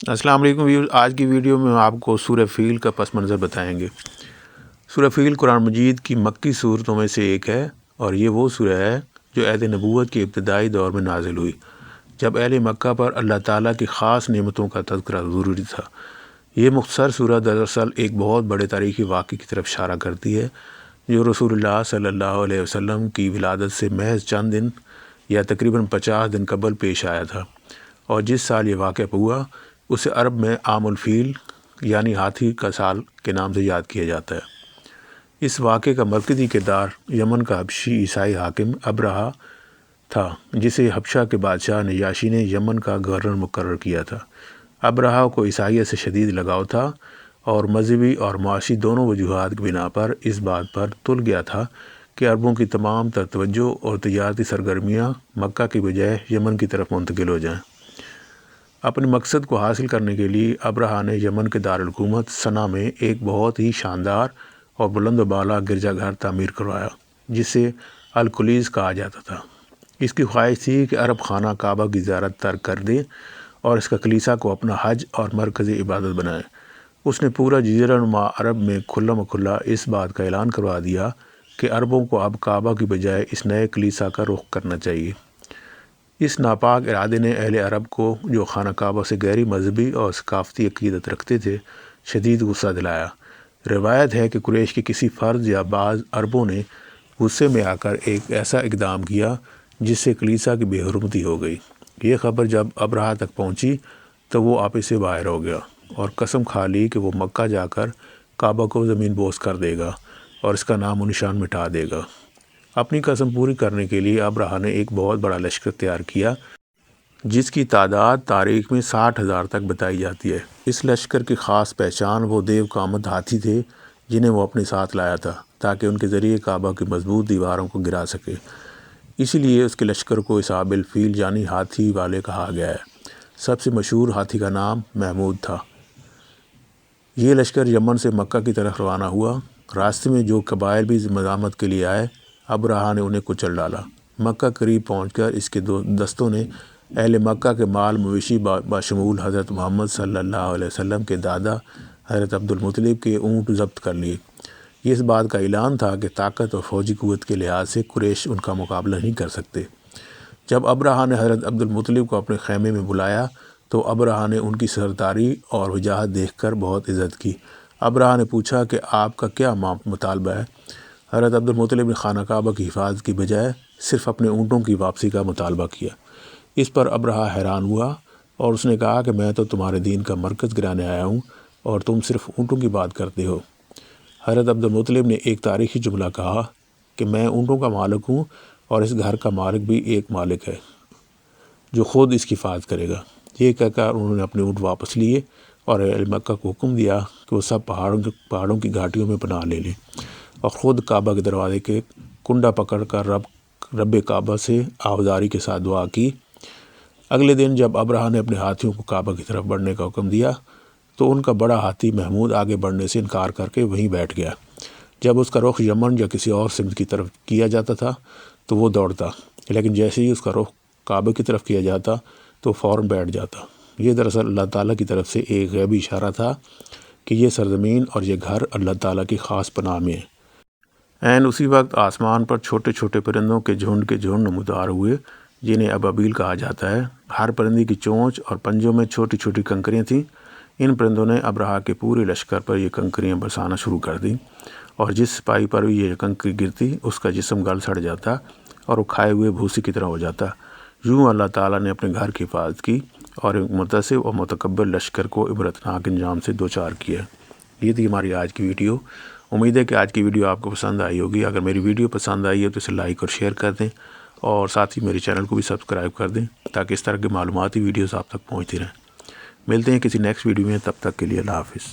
السلام علیکم ویورز، آج کی ویڈیو میں آپ کو سورہ فیل کا پس منظر بتائیں گے۔ سورہ فیل قرآن مجید کی مکی صورتوں میں سے ایک ہے اور یہ وہ سورہ ہے جو عہد نبوت کے ابتدائی دور میں نازل ہوئی، جب اہل مکہ پر اللہ تعالیٰ کی خاص نعمتوں کا تذکرہ ضروری تھا۔ یہ مختصر سورہ دراصل ایک بہت بڑے تاریخی واقعے کی طرف اشارہ کرتی ہے جو رسول اللہ صلی اللہ علیہ وسلم کی ولادت سے محض چند دن یا تقریباً 50 دن قبل پیش آیا تھا، اور جس سال یہ واقعہ ہوا اسے عرب میں عام الفیل یعنی ہاتھی کا سال کے نام سے یاد کیا جاتا ہے۔ اس واقعے کا مرکزی کردار یمن کا حبشی عیسائی حاکم ابرہہ تھا، جسے حبشہ کے بادشاہ نجاشی نے یمن کا گورنر مقرر کیا تھا۔ ابرہہ کو عیسائیت سے شدید لگاؤ تھا اور مذہبی اور معاشی دونوں وجوہات کی بنا پر اس بات پر تل گیا تھا کہ عربوں کی تمام تر توجہ اور تجارتی سرگرمیاں مکہ کے بجائے یمن کی طرف منتقل ہو جائیں۔ اپنے مقصد کو حاصل کرنے کے لیے ابرہہ نے یمن کے دارالحکومت صنعا میں ایک بہت ہی شاندار اور بلند و بالا گرجا گھر تعمیر کروایا جسے الکلیز کہا جاتا تھا۔ اس کی خواہش تھی کہ عرب خانہ کعبہ کی زیارت ترک کر دیں اور اس کا کلیسا کو اپنا حج اور مرکز عبادت بنائیں۔ اس نے پورا جزیرہ نما عرب میں کھلا اس بات کا اعلان کروا دیا کہ عربوں کو اب کعبہ کی بجائے اس نئے کلیسا کا رخ کرنا چاہیے۔ اس ناپاک ارادے نے اہل عرب کو جو خانہ کعبہ سے گہری مذہبی اور ثقافتی عقیدت رکھتے تھے شدید غصہ دلایا۔ روایت ہے کہ قریش کے کسی فرد یا بعض عربوں نے غصے میں آ کر ایک ایسا اقدام کیا جس سے کلیسا کی بے حرمتی ہو گئی۔ یہ خبر جب ابرہہ تک پہنچی تو وہ آپے سے باہر ہو گیا اور قسم کھا لی کہ وہ مکہ جا کر کعبہ کو زمین بوس کر دے گا اور اس کا نام و نشان مٹا دے گا۔ اپنی قسم پوری کرنے کے لیے ابرہہ نے ایک بہت بڑا لشکر تیار کیا جس کی تعداد تاریخ میں 60,000 تک بتائی جاتی ہے۔ اس لشکر کی خاص پہچان وہ دیو قامت ہاتھی تھے جنہیں وہ اپنے ساتھ لایا تھا تاکہ ان کے ذریعے کعبہ کی مضبوط دیواروں کو گرا سکے۔ اسی لیے اس کے لشکر کو اسحاب الفیل یعنی ہاتھی والے کہا گیا ہے۔ سب سے مشہور ہاتھی کا نام محمود تھا۔ یہ لشکر یمن سے مکہ کی طرف روانہ ہوا۔ راستے میں جو قبائل بھی مزاحمت کے لیے آئے ابرہہ نے انہیں کچل ڈالا۔ مکہ قریب پہنچ کر اس کے دستوں نے اہل مکہ کے مال مویشی بشمول حضرت محمد صلی اللہ علیہ وسلم کے دادا حضرت عبدالمطلب کے اونٹ ضبط کر لیے۔ یہ اس بات کا اعلان تھا کہ طاقت اور فوجی قوت کے لحاظ سے قریش ان کا مقابلہ نہیں کر سکتے۔ جب ابرہہ نے حضرت عبدالمطلب کو اپنے خیمے میں بلایا تو ابرہہ نے ان کی سرداری اور وجاہت دیکھ کر بہت عزت کی۔ ابرہہ نے پوچھا کہ آپ کا کیا مطالبہ ہے؟ حضرت عبدالمطلب نے خانہ کعبہ کی حفاظت کی بجائے صرف اپنے اونٹوں کی واپسی کا مطالبہ کیا۔ اس پر ابرہہ حیران ہوا اور اس نے کہا کہ میں تو تمہارے دین کا مرکز گرانے آیا ہوں اور تم صرف اونٹوں کی بات کرتے ہو۔ حضرت عبدالمطلب نے ایک تاریخی جملہ کہا کہ میں اونٹوں کا مالک ہوں اور اس گھر کا مالک بھی ایک مالک ہے جو خود اس کی حفاظت کرے گا۔ یہ کہہ کر انہوں نے اپنے اونٹ واپس لیے اور اہل مکہ کو حکم دیا کہ وہ سب پہاڑوں کی گھاٹیوں میں پناہ لے لیں اور خود کعبہ کے دروازے کے کنڈا پکڑ کر رب کعبہ سے آوازاری کے ساتھ دعا کی۔ اگلے دن جب ابرہہ نے اپنے ہاتھیوں کو کعبہ کی طرف بڑھنے کا حکم دیا تو ان کا بڑا ہاتھی محمود آگے بڑھنے سے انکار کر کے وہیں بیٹھ گیا۔ جب اس کا رخ یمن یا کسی اور سمت کی طرف کیا جاتا تھا تو وہ دوڑتا، لیکن جیسے ہی اس کا رخ کعبہ کی طرف کیا جاتا تو فوراً بیٹھ جاتا۔ یہ دراصل اللہ تعالیٰ کی طرف سے ایک غیبی اشارہ تھا کہ یہ سرزمین اور یہ گھر اللہ تعالیٰ کی خاص پناہ میں ہے۔ اسی وقت آسمان پر چھوٹے چھوٹے پرندوں کے جھنڈ نمودار ہوئے جنہیں ابابیل کہا جاتا ہے۔ ہر پرندے کی چونچ اور پنجوں میں چھوٹی چھوٹی کنکریاں تھیں۔ ان پرندوں نے ابرہہ کے پورے لشکر پر یہ کنکریاں برسانا شروع کر دیں اور جس سپاہی پر بھی یہ کنکری گرتی اس کا جسم گل سڑ جاتا اور وہ کھائے ہوئے بھوسی کی طرح ہو جاتا۔ یوں اللہ تعالیٰ نے اپنے گھر کی حفاظت کی اور ایک متصف اور متکبر لشکر کو عبرتناک انجام سے دوچار کیا۔ یہ تھی ہماری آج کی ویڈیو۔ امید ہے کہ آج کی ویڈیو آپ کو پسند آئی ہوگی۔ اگر میری ویڈیو پسند آئی ہے تو اسے لائک اور شیئر کر دیں اور ساتھ ہی میرے چینل کو بھی سبسکرائب کر دیں تاکہ اس طرح کی معلوماتی ویڈیوز آپ تک پہنچتی رہیں۔ ملتے ہیں کسی نیکسٹ ویڈیو میں، تب تک کے لیے اللہ حافظ۔